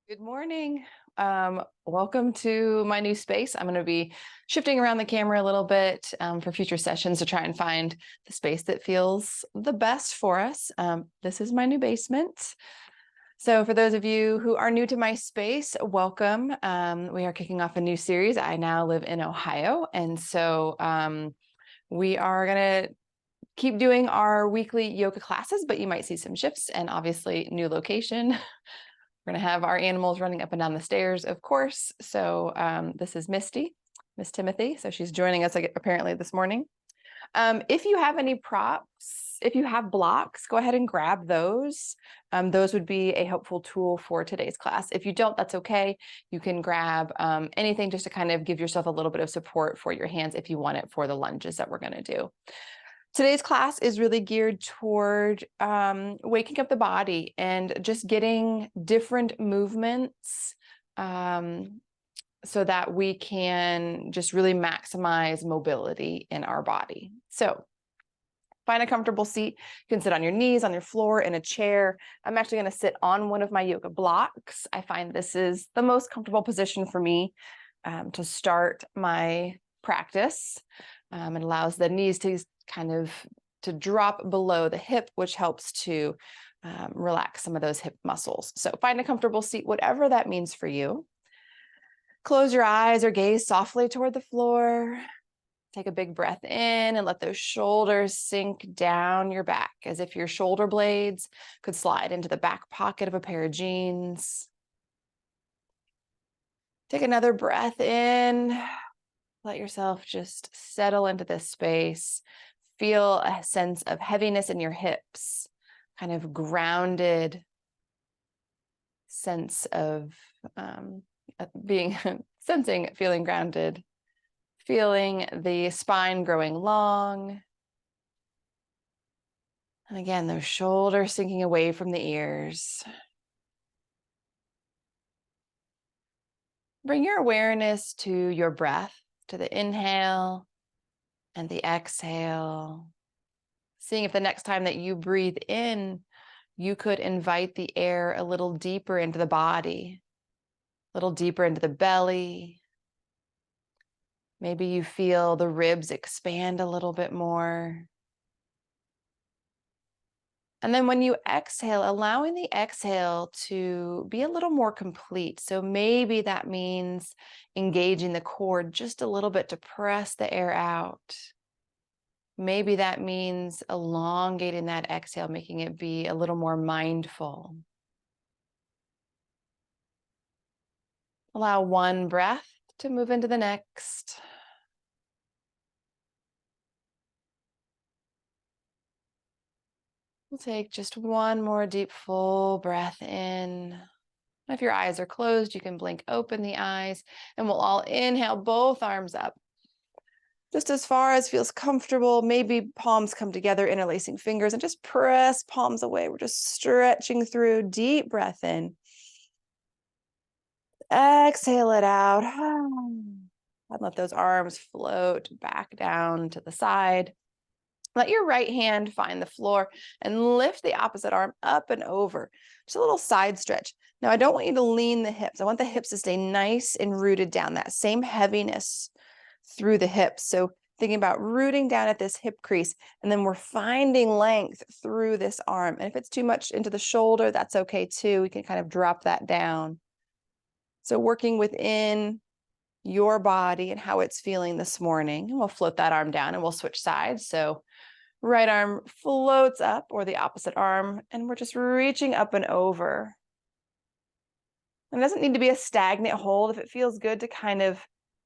Good morning. Welcome to my new space. I'm going to be shifting around the camera a little bit for future sessions to try and find the space that feels the best for us. This is my new basement. So for those of you who are new to my space, welcome. We are kicking off a new series. I now live in Ohio, and so we are going to keep doing our weekly yoga classes, but you might see some shifts and obviously new location. We're going to have our animals running up and down the stairs, of course. So this is Misty, Miss Timothy. So she's joining us apparently this morning. If you have any props, if you have blocks, go ahead and grab those. Those would be a helpful tool for today's class. If you don't, that's okay. You can grab anything just to kind of give yourself a little bit of support for your hands if you want it for the lunges that we're going to do. Today's class is really geared toward waking up the body and just getting different movements so that we can just really maximize mobility in our body. So find a comfortable seat. You can sit on your knees, on your floor, in a chair. I'm actually going to sit on one of my yoga blocks. I find this is the most comfortable position for me to start my practice. It allows the knees to kind of to drop below the hip, which helps to relax some of those hip muscles. So find a comfortable seat, whatever that means for you. Close your eyes or gaze softly toward the floor. Take a big breath in and let those shoulders sink down your back as if your shoulder blades could slide into the back pocket of a pair of jeans. Take another breath in. Let yourself just settle into this space. Feel a sense of heaviness in your hips, kind of grounded sense of feeling grounded, feeling the spine growing long. And again, those shoulders sinking away from the ears. Bring your awareness to your breath, to the inhale and the exhale. Seeing if the next time that you breathe in, you could invite the air a little deeper into the body, a little deeper into the belly. Maybe you feel the ribs expand a little bit more. And then when you exhale, allowing the exhale to be a little more complete. So maybe that means engaging the core just a little bit to press the air out. Maybe that means elongating that exhale, making it be a little more mindful. Allow one breath to move into the next. We'll take just one more deep, full breath in. If your eyes are closed, you can blink open the eyes, and we'll all inhale both arms up. Just as far as feels comfortable, maybe palms come together, interlacing fingers, and just press palms away. We're just stretching through. Deep breath in. Exhale it out. And let those arms float back down to the side. Let your right hand find the floor and lift the opposite arm up and over. Just a little side stretch. Now, I don't want you to lean the hips. I want the hips to stay nice and rooted down, that same heaviness through the hips. So thinking about rooting down at this hip crease, and then we're finding length through this arm. And if it's too much into the shoulder, that's okay too. We can kind of drop that down. So working within your body and how it's feeling this morning. And we'll float that arm down and we'll switch sides. So right arm floats up or the opposite arm, and we're just reaching up and over. It doesn't need to be a stagnant hold. If it feels good to kind of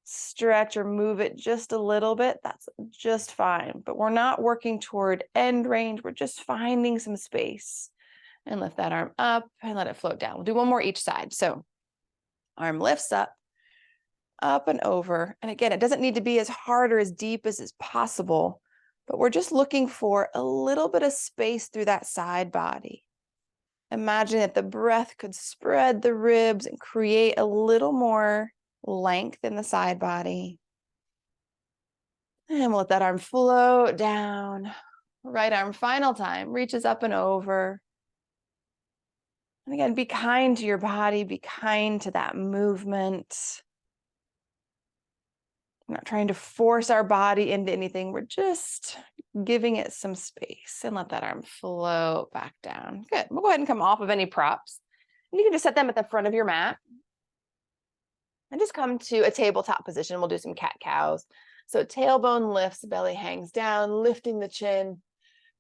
stretch or move it just a little bit, that's just fine. But we're not working toward end range. We're just finding some space. And lift that arm up and let it float down. We'll do one more each side. So arm lifts up and over. And again, it doesn't need to be as hard or as deep as is possible, but we're just looking for a little bit of space through that side body. Imagine that the breath could spread the ribs and create a little more length in the side body. And we'll let that arm float down. Right arm, final time, reaches up and over. And again, be kind to your body, be kind to that movement. We're not trying to force our body into anything. We're just giving it some space, and let that arm float back down. Good. We'll go ahead and come off of any props. And you can just set them at the front of your mat. And just come to a tabletop position. We'll do some cat-cows. So tailbone lifts, belly hangs down, lifting the chin,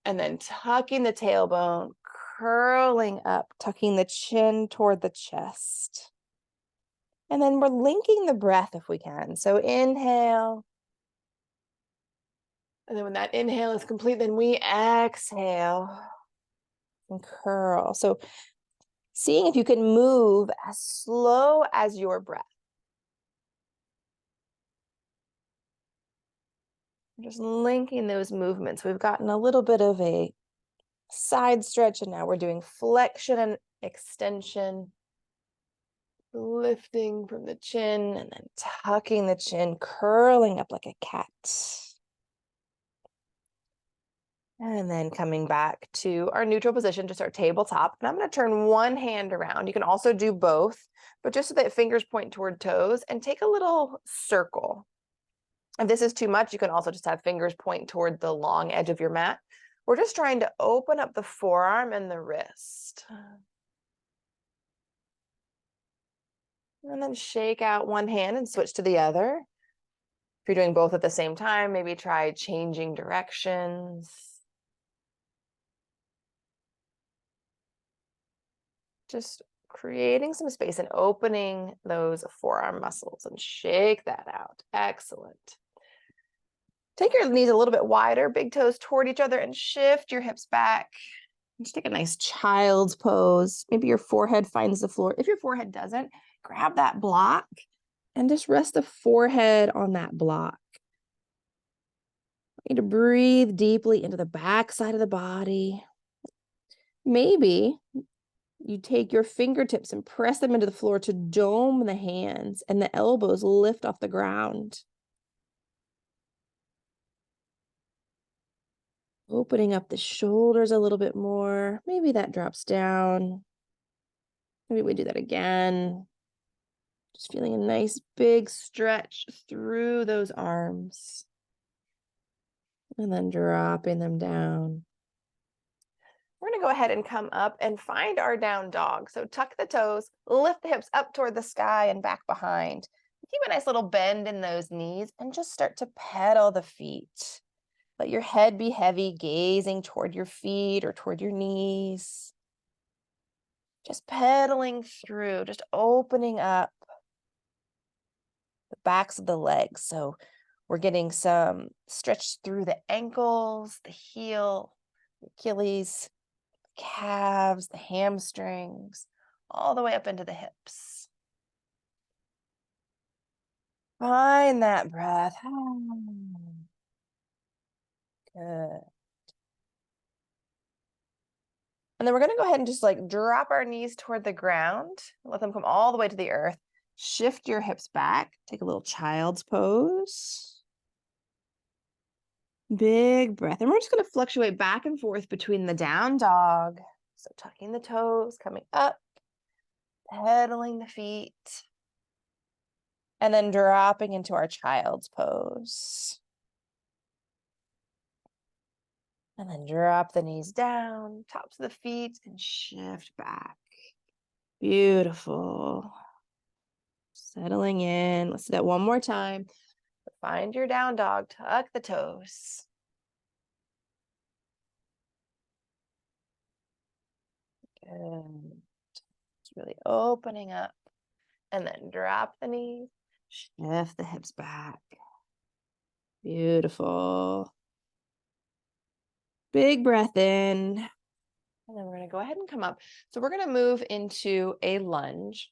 and then tucking the tailbone, curling up, tucking the chin toward the chest. And then we're linking the breath if we can. So inhale. And then when that inhale is complete, then we exhale and curl. So seeing if you can move as slow as your breath. Just linking those movements. We've gotten a little bit of a side stretch, and now we're doing flexion and extension. Lifting from the chin and then tucking the chin, curling up like a cat. And then coming back to our neutral position, just our tabletop. And I'm going to turn one hand around. You can also do both, but just so that fingers point toward toes, and take a little circle. If this is too much, you can also just have fingers point toward the long edge of your mat. We're just trying to open up the forearm and the wrist. And then shake out one hand and switch to the other. If you're doing both at the same time, maybe try changing directions. Just creating some space and opening those forearm muscles, and shake that out. Excellent. Take your knees a little bit wider, big toes toward each other, and shift your hips back. Just take a nice child's pose. Maybe your forehead finds the floor. If your forehead doesn't, grab that block and just rest the forehead on that block. You need to breathe deeply into the back side of the body. Maybe you take your fingertips and press them into the floor to dome the hands, and the elbows lift off the ground. Opening up the shoulders a little bit more. Maybe that drops down. Maybe we do that again. Just feeling a nice big stretch through those arms. And then dropping them down. We're going to go ahead and come up and find our down dog. So tuck the toes, lift the hips up toward the sky and back behind. Keep a nice little bend in those knees, and just start to pedal the feet. Let your head be heavy, gazing toward your feet or toward your knees. Just pedaling through, just opening up the backs of the legs. So we're getting some stretch through the ankles, the heel, the Achilles, the calves, the hamstrings, all the way up into the hips. Find that breath. Good. And then we're going to go ahead and just like drop our knees toward the ground. Let them come all the way to the earth. Shift your hips back. Take a little child's pose. Big breath. And we're just going to fluctuate back and forth between the down dog. So tucking the toes, coming up, pedaling the feet, and then dropping into our child's pose. And then drop the knees down, tops of the feet, and shift back. Beautiful. Settling in. Let's do that one more time. Find your down dog, tuck the toes. Good. Just really opening up. And then drop the knees, shift the hips back. Beautiful. Big breath in. And then we're going to go ahead and come up. So we're going to move into a lunge.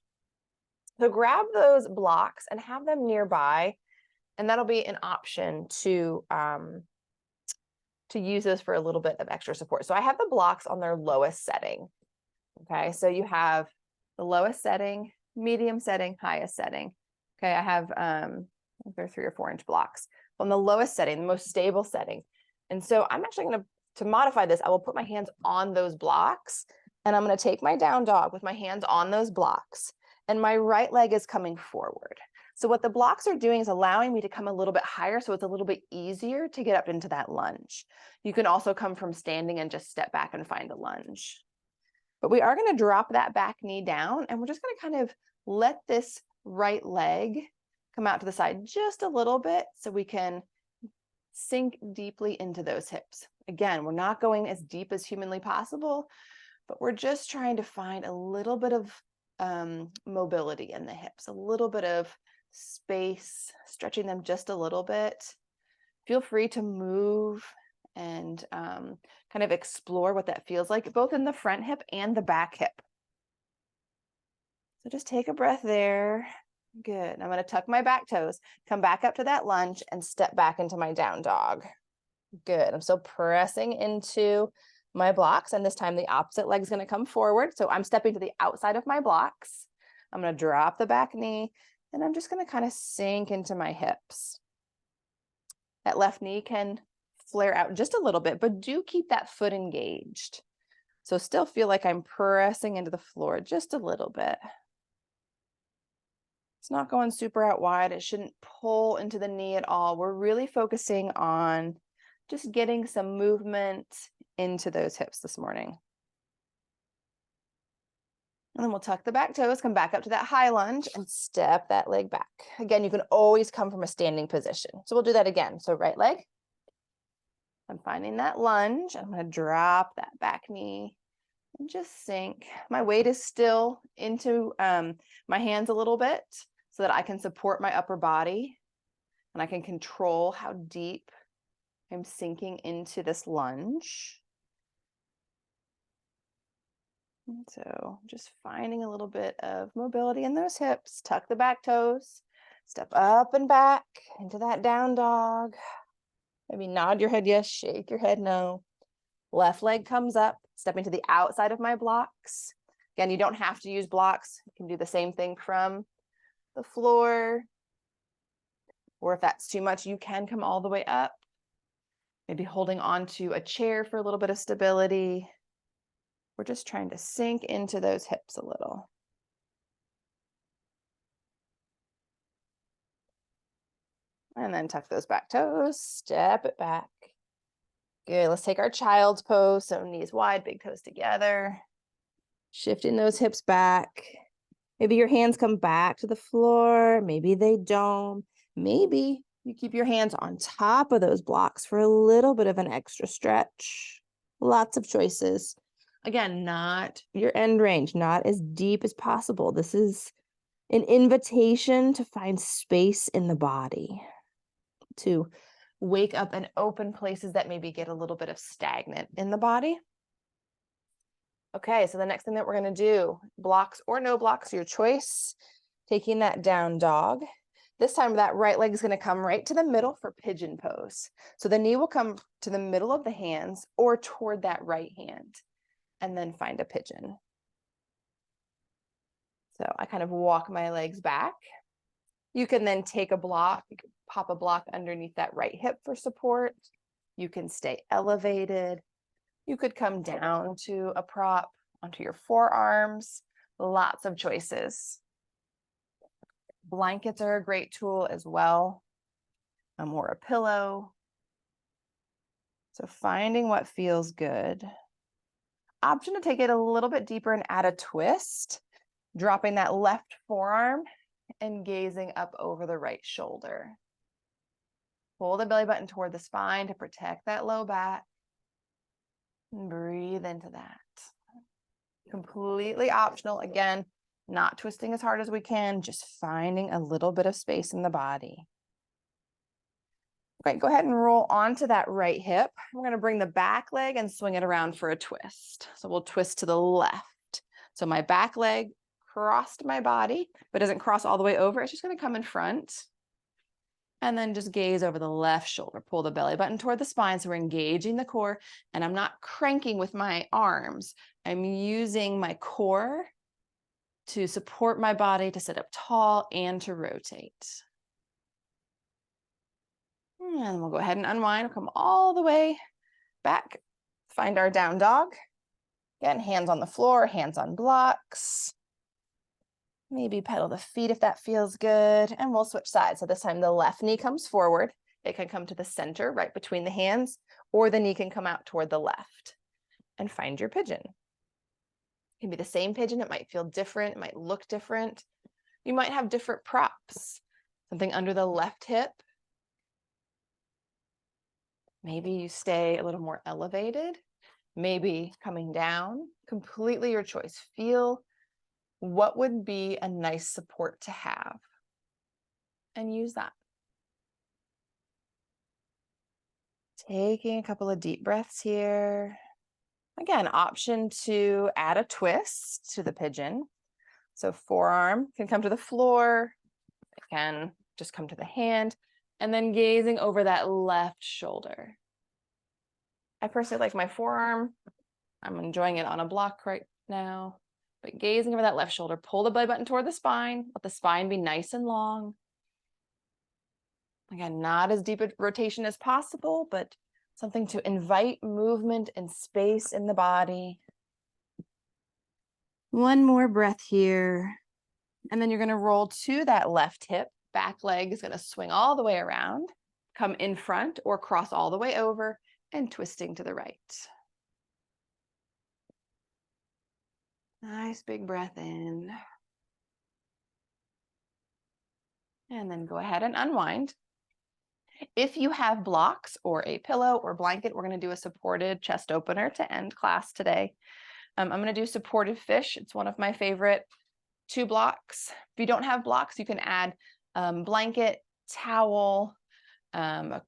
So grab those blocks and have them nearby. And that'll be an option to use those for a little bit of extra support. So I have the blocks on their lowest setting. Okay, so you have the lowest setting, medium setting, highest setting. Okay, I have there are 3 or 4 inch blocks on the lowest setting, the most stable setting. And so I'm actually going to modify this. I will put my hands on those blocks And I'm going to take my down dog with my hands on those blocks, and my right leg is coming forward. So what the blocks are doing is allowing me to come a little bit higher, so it's a little bit easier to get up into that lunge. You can also come from standing and just step back and find a lunge. But we are going to drop that back knee down, and we're just going to kind of let this right leg come out to the side just a little bit so we can sink deeply into those hips. Again, we're not going as deep as humanly possible, but we're just trying to find a little bit of mobility in the hips, a little bit of space, stretching them just a little bit. Feel free to move and kind of explore what that feels like, both in the front hip and the back hip. So just take a breath there. Good. I'm going to tuck my back toes, come back up to that lunge, and step back into my down dog. Good. I'm still pressing into my blocks, and this time the opposite leg is going to come forward. So I'm stepping to the outside of my blocks. I'm going to drop the back knee, and I'm just going to kind of sink into my hips. That left knee can flare out just a little bit, but do keep that foot engaged. So still feel like I'm pressing into the floor just a little bit. It's not going super out wide. It shouldn't pull into the knee at all. We're really focusing on just getting some movement into those hips this morning. And then we'll tuck the back toes, come back up to that high lunge, and step that leg back. Again, you can always come from a standing position. So we'll do that again. So right leg. I'm finding that lunge. I'm going to drop that back knee and just sink. My weight is still into my hands a little bit so that I can support my upper body and I can control how deep I'm sinking into this lunge. And so just finding a little bit of mobility in those hips. Tuck the back toes, step up and back into that down dog. Maybe nod your head yes, shake your head no. Left leg comes up, stepping to the outside of my blocks. Again, you don't have to use blocks. You can do the same thing from the floor. Or if that's too much, you can come all the way up. Maybe holding on to a chair for a little bit of stability. We're just trying to sink into those hips a little. And then tuck those back toes, step it back. Good, let's take our child's pose. So knees wide, big toes together. Shifting those hips back. Maybe your hands come back to the floor. Maybe they don't. Maybe you keep your hands on top of those blocks for a little bit of an extra stretch. Lots of choices. Again, not your end range, not as deep as possible. This is an invitation to find space in the body, to wake up and open places that maybe get a little bit of stagnant in the body. Okay, so the next thing that we're going to do, blocks or no blocks, your choice. Taking that down dog. This time that right leg is going to come right to the middle for pigeon pose. So the knee will come to the middle of the hands or toward that right hand, and then find a pigeon. So I kind of walk my legs back. You can then take a block, you can pop a block underneath that right hip for support. You can stay elevated. You could come down to a prop onto your forearms. Lots of choices. Blankets are a great tool as well, or a pillow. So finding what feels good. Option to take it a little bit deeper and add a twist, dropping that left forearm and gazing up over the right shoulder. Pull the belly button toward the spine to protect that low back. And breathe into that. Completely optional. Again, not twisting as hard as we can, just finding a little bit of space in the body. Okay, go ahead and roll onto that right hip. We're going to bring the back leg and swing it around for a twist. So we'll twist to the left. So my back leg crossed my body, but doesn't cross all the way over. It's just going to come in front. And then just gaze over the left shoulder. Pull the belly button toward the spine. So we're engaging the core. And I'm not cranking with my arms. I'm using my core to support my body to sit up tall and to rotate. And we'll go ahead and unwind. We'll come all the way back. Find our down dog. Again, hands on the floor, hands on blocks. Maybe pedal the feet if that feels good. And we'll switch sides. So this time the left knee comes forward. It can come to the center right between the hands, or the knee can come out toward the left. And find your pigeon. It can be the same pigeon. It might feel different. It might look different. You might have different props. Something under the left hip. Maybe you stay a little more elevated. Maybe coming down. Completely your choice. Feel what would be a nice support to have, and use that. Taking a couple of deep breaths here. Again, option to add a twist to the pigeon. So forearm can come to the floor. It can just come to the hand, and then gazing over that left shoulder. I personally like my forearm. I'm enjoying it on a block right now. But gazing over that left shoulder, pull the belly button toward the spine. Let the spine be nice and long. Again, not as deep a rotation as possible, but something to invite movement and space in the body. One more breath here. And then you're going to roll to that left hip. Back leg is going to swing all the way around, come in front or cross all the way over, and twisting to the right. Nice big breath in. And then go ahead and unwind. If you have blocks or a pillow or blanket, we're going to do a supported chest opener to end class today. I'm going to do supported fish. It's one of my favorite 2 blocks. If you don't have blocks, you can add blanket, towel, a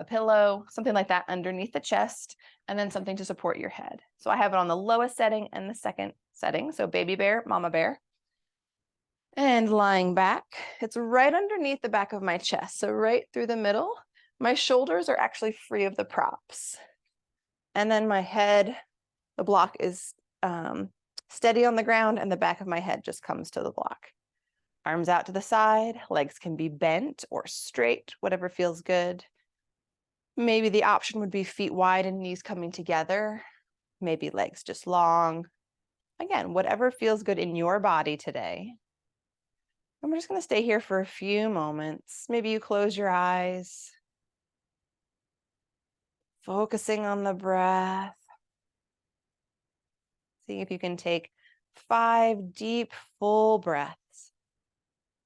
pillow, something like that underneath the chest, and then something to support your head. So I have it on the lowest setting and the second setting. So baby bear, mama bear. And lying back, it's right underneath the back of my chest. So right through the middle, my shoulders are actually free of the props. And then my head, the block is steady on the ground, and the back of my head just comes to the block. Arms out to the side, legs can be bent or straight, whatever feels good. Maybe the option would be feet wide and knees coming together. Maybe legs just long. Again, whatever feels good in your body today. And we're just going to stay here for a few moments. Maybe you close your eyes, focusing on the breath. See if you can take 5 deep, full breaths.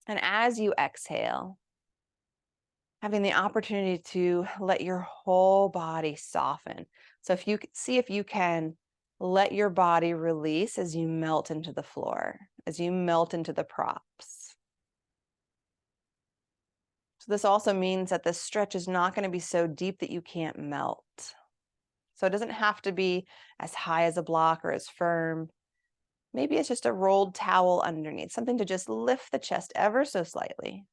And as you exhale, having the opportunity to let your whole body soften. So if you see if you can let your body release as you melt into the floor, as you melt into the props. So this also means that the stretch is not going to be so deep that you can't melt. So it doesn't have to be as high as a block or as firm. Maybe it's just a rolled towel underneath, something to just lift the chest ever so slightly.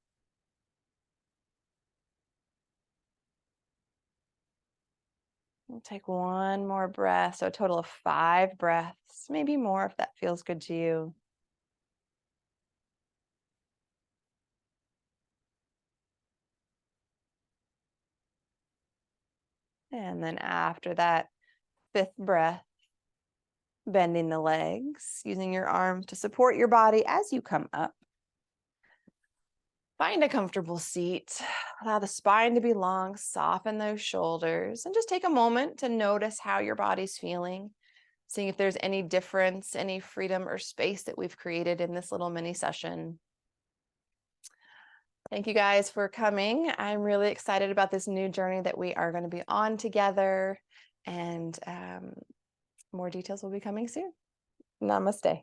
We'll take one more breath, so a total of 5 breaths, maybe more if that feels good to you. And then after that 5th breath, bending the legs, using your arms to support your body as you come up. Find a comfortable seat. Allow the spine to be long, soften those shoulders, and just take a moment to notice how your body's feeling, seeing if there's any difference, any freedom or space that we've created in this little mini session. Thank you guys for coming. I'm really excited about this new journey that we are going to be on together, and more details will be coming soon. Namaste.